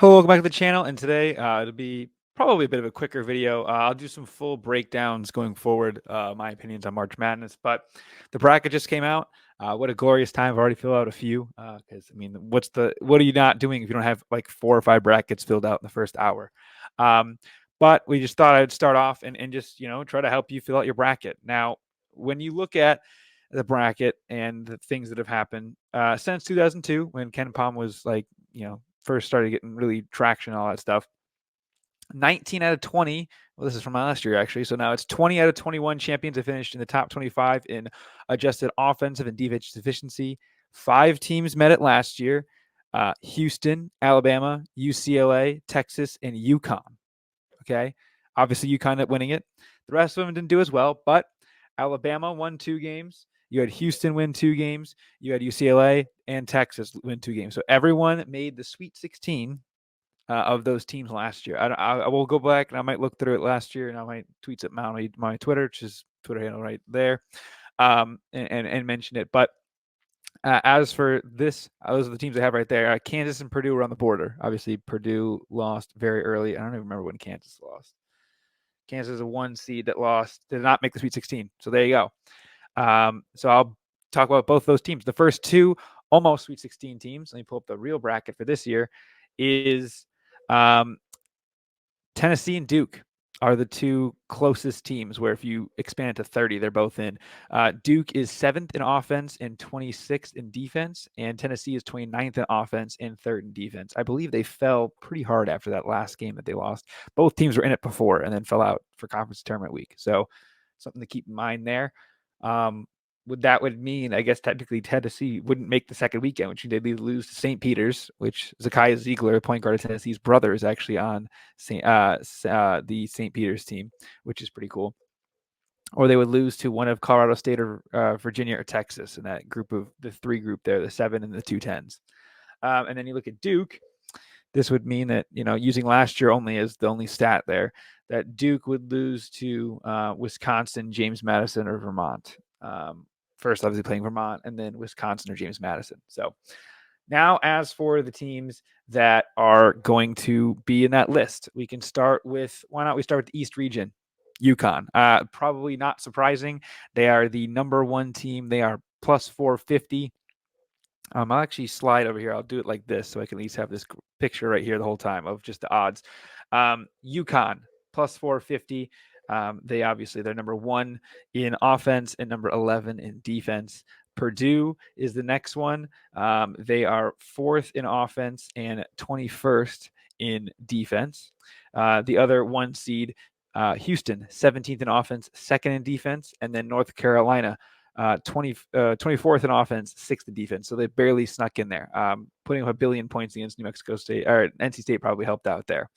Hello, welcome back to the channel, and today it'll be probably a bit of a quicker video. I'll do some full breakdowns going forward, my opinions on March Madness, but the bracket just came out. What a glorious time. I've already filled out a few, because, I mean, what are you not doing if you don't have like 4 or 5 brackets filled out in the first hour? Um, but we just thought I'd start off and just, try to help you fill out your bracket. Now, when you look at the bracket and the things that have happened since 2002, when KenPom was like, first started getting really traction and all that stuff. 19 out of 20. Well, this is from last year, actually. So now it's 20 out of 21 champions have finished in the top 25 in adjusted offensive and defensive efficiency. 5 teams met it last year. Houston, Alabama, UCLA, Texas, and UConn. Okay. Obviously, UConn winning it. The rest of them didn't do as well, but Alabama won 2 games. You had Houston win 2 games. You had UCLA and Texas win 2 games. So everyone made the Sweet 16 of those teams last year. I will go back and I might look through it last year, and I might tweet something out on my Twitter, which is Twitter handle right there, and mention it. But as for this, those are the teams I have right there. Kansas and Purdue were on the border. Obviously, Purdue lost very early. I don't even remember when Kansas lost. Kansas is a 1 seed that did not make the Sweet 16. So there you go. So I'll talk about both those teams. The first 2 almost Sweet 16 teams. Let me pull up the real bracket for this year. Is Tennessee and Duke are the 2 closest teams where if you expand it to 30, they're both in. Duke is 7th in offense and 26th in defense, and Tennessee is 29th in offense and 3rd in defense. I believe they fell pretty hard after that last game that they lost. Both teams were in it before and then fell out for conference tournament week. So something to keep in mind there. That would mean, I guess, technically Tennessee wouldn't make the second weekend, which they'd lose to St. Peter's, which Zakiya Ziegler, point guard of Tennessee's brother, is actually on the St. Peter's team, which is pretty cool. Or they would lose to one of Colorado State or Virginia or Texas in that group of the 3 group there, the 7 and the 2 10s. And then you look at Duke. This would mean that, using last year only as the only stat there, that Duke would lose to Wisconsin, James Madison, or Vermont. First, obviously, playing Vermont, and then Wisconsin or James Madison. So now, as for the teams that are going to be in that list, we can start with, why not we start with the East region? UConn. Probably not surprising. They are the number 1 team. They are plus 450. I'll actually slide over here. I'll do it like this so I can at least have this picture right here the whole time of just the odds. UConn plus 450. They're number 1 in offense and number 11 in defense. Purdue is the next one. They are 4th in offense and 21st in defense. The other 1 seed, Houston, 17th in offense, 2nd in defense, and then North Carolina, 24th in offense, 6th in defense. So they barely snuck in there. Putting up a billion points against New Mexico State, or NC State probably helped out there.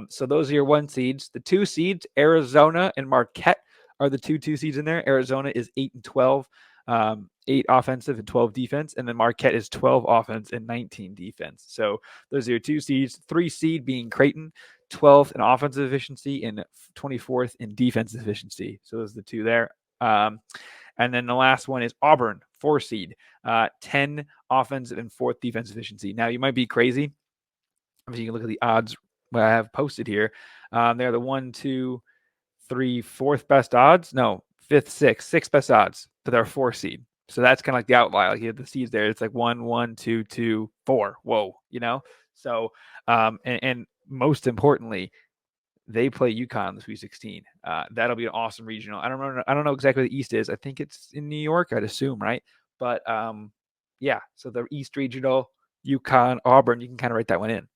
So those are your 1 seeds. The 2 seeds, Arizona and Marquette, are the 2 seeds in there. Arizona is 8 and 12, 8 offensive and 12 defense, and then Marquette is 12 offense and 19 defense. So those are your 2 seeds. 3 seed being Creighton, 12th in offensive efficiency and 24th in defensive efficiency. So those are the 2 there. And then the last one is Auburn, 4 seed, 10 offensive and 4th defensive efficiency. Now, you might be crazy. Obviously, you can look at the odds what I have posted here. They're the 1, 2, 3, 4th best odds. No, 5th, 6th best odds, but they're 4 seed. So that's kind of like the outlier. Like you have the seeds there. It's like 1, 1, 2, 2, 4. Whoa, So, and most importantly, they play UConn in the Sweet 16. That'll be an awesome regional. I don't know exactly what the East is. I think it's in New York, I'd assume, right? But yeah. So the East regional, UConn, Auburn, you can kind of write that one in.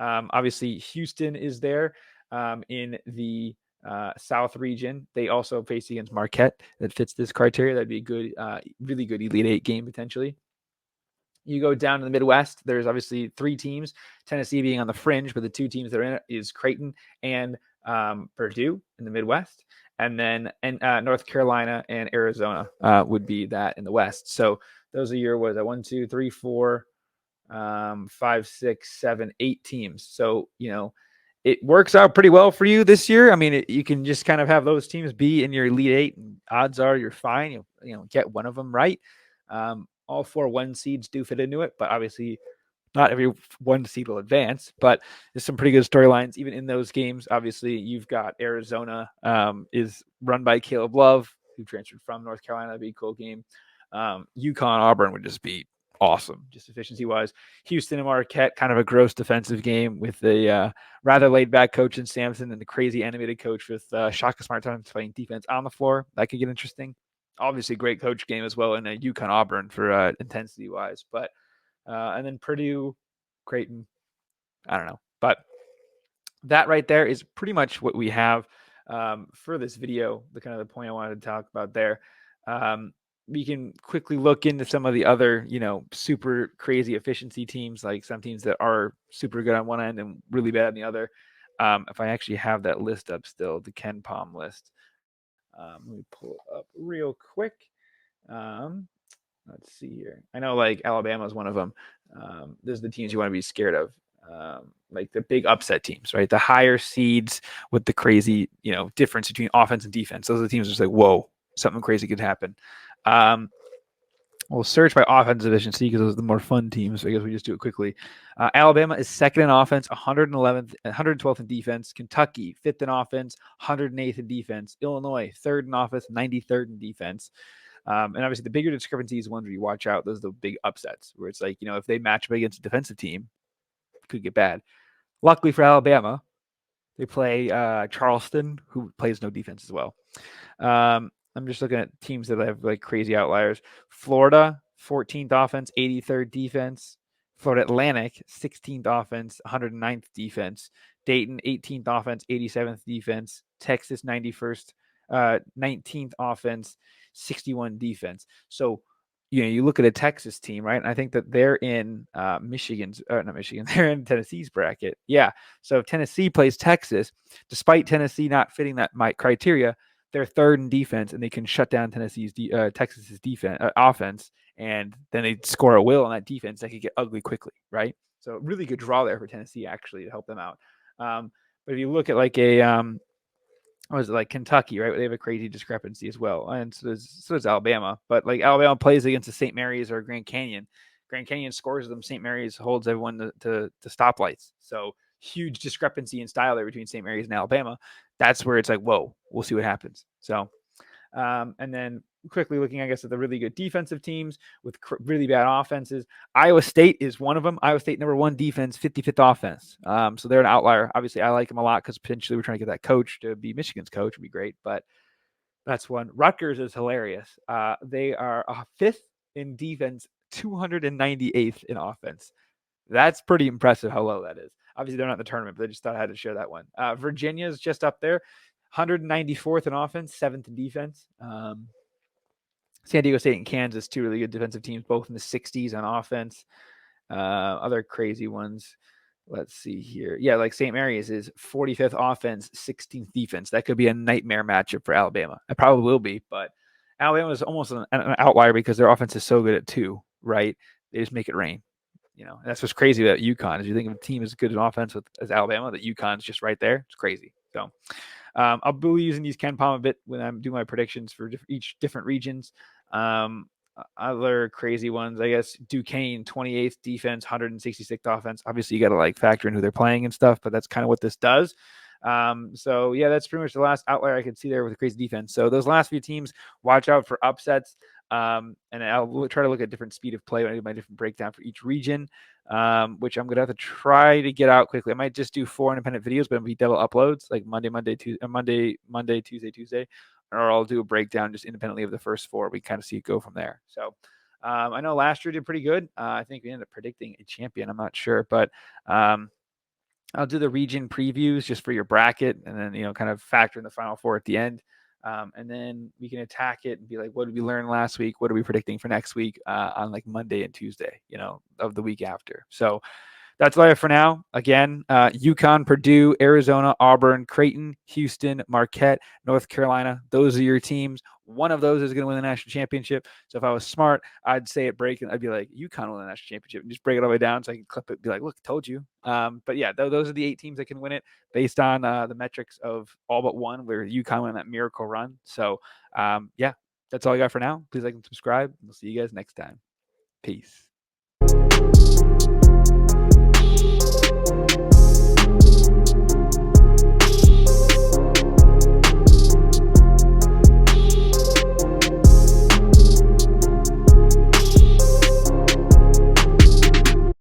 Obviously, Houston is there in the South region. They also face against Marquette that fits this criteria. That'd be a good, really good Elite 8 game potentially. You go down to the Midwest, there's obviously 3 teams, Tennessee being on the fringe, but the 2 teams that are in it is Creighton and Purdue in the Midwest. And then North Carolina and Arizona would be that in the West. So those are your, 1, 2, 3, 4, 5, 6, 7, 8 teams. So, it works out pretty well for you this year. I mean, you can just kind of have those teams be in your Elite 8, and odds are you're fine. You'll get one of them right. All 4 1 seeds do fit into it, but obviously not every one seed will advance, but there's some pretty good storylines even in those games. Obviously, you've got Arizona is run by Caleb Love, who transferred from North Carolina. That'd be a cool game. UConn Auburn would just be awesome, just efficiency wise. Houston and Marquette, kind of a gross defensive game with a rather laid back coach in Sampson and the crazy animated coach with Shaka Smart time playing defense on the floor. That could get interesting. Obviously, great coach game as well in a UConn Auburn for intensity wise, but and then Purdue, Creighton, I don't know, but that right there is pretty much what we have for this video. The kind of the point I wanted to talk about there. We can quickly look into some of the other, super crazy efficiency teams, like some teams that are super good on one end and really bad on the other. If I actually have that list up still, the KenPom list. Let me pull it up real quick. Let's see here. I know like Alabama is one of them. Those are the teams you want to be scared of. Like the big upset teams, right? The higher seeds with the crazy, difference between offense and defense. Those are the teams that's like, whoa, something crazy could happen. We'll search by offensive efficiency because those are the more fun teams. So I guess we just do it quickly. Alabama is second in offense, 111th, 112th in defense. Kentucky, fifth in offense, 108th in defense. Illinois, third in offense, 93rd in defense. And obviously, the bigger discrepancy is ones where you watch out. Those are the big upsets where it's like, if they match up against a defensive team, it could get bad. Luckily for Alabama, they play Charleston, who plays no defense as well. I'm just looking at teams that have like crazy outliers. Florida, 14th offense, 83rd defense. Florida Atlantic, 16th offense, 109th defense. Dayton, 18th offense, 87th defense. Texas, 91st, 19th offense, 61 defense. So, you look at a Texas team, right? And I think that they're in not Michigan, they're in Tennessee's bracket. Yeah. So if Tennessee plays Texas, despite Tennessee not fitting that criteria, they're third in defense, and they can shut down Texas's defense offense, and then they score a will on that defense that could get ugly quickly, right? So really good draw there for Tennessee actually to help them out. But if you look at like like Kentucky, right? They have a crazy discrepancy as well, and so does Alabama. But like Alabama plays against the St. Mary's or Grand Canyon. Grand Canyon scores them. St. Mary's holds everyone to stoplights. So huge discrepancy in style there between St. Mary's and Alabama. That's where it's like, whoa, we'll see what happens. So, and then quickly looking, I guess, at the really good defensive teams with really bad offenses. Iowa State is one of them. Iowa State, number one defense, 55th offense. So they're an outlier. Obviously, I like them a lot because potentially we're trying to get that coach to be Michigan's coach. Would be great, but that's one. Rutgers is hilarious. They are fifth in defense, 298th in offense. That's pretty impressive how low that is. Obviously, they're not in the tournament, but I just thought I had to share that one. Virginia is just up there, 194th in offense, 7th in defense. San Diego State and Kansas, two really good defensive teams, both in the 60s on offense. Other crazy ones. Let's see here. Yeah, like St. Mary's is 45th offense, 16th defense. That could be a nightmare matchup for Alabama. It probably will be, but Alabama is almost an outlier because their offense is so good at two, right? They just make it rain. And that's what's crazy about UConn is you think of a team as good in offense as Alabama, that UConn's just right there. It's crazy. So I'll be using these KenPom a bit when I'm doing my predictions for each different regions. Other crazy ones, I guess, Duquesne, 28th defense, 166th offense. Obviously, you got to factor in who they're playing and stuff, but that's kind of what this does. So yeah, that's pretty much the last outlier I could see there with a crazy defense. So those last few teams, watch out for upsets. And I'll try to look at different speed of play when I do my different breakdown for each region, which I'm going to have to try to get out quickly. I might just do 4 independent videos, but it'll be double uploads, like Monday, Tuesday, or I'll do a breakdown just independently of the first 4. We kind of see it go from there. So I know last year did pretty good. I think we ended up predicting a champion. I'm not sure, but I'll do the region previews just for your bracket, and then, kind of factor in the Final Four at the end. And then we can attack it and be like, what did we learn last week? What are we predicting for next week on like Monday and Tuesday, of the week after. So that's all I have for now. Again, UConn, Purdue, Arizona, Auburn, Creighton, Houston, Marquette, North Carolina. Those are your teams. One of those is going to win the national championship. So if I was smart, I'd say it break, and I'd be like, UConn won the national championship, and just break it all the way down so I can clip it and be like, look, told you. But yeah, those are the 8 teams that can win it based on the metrics of all but one, where UConn went that miracle run. So yeah, that's all I got for now. Please like and subscribe. We'll see you guys next time. Peace.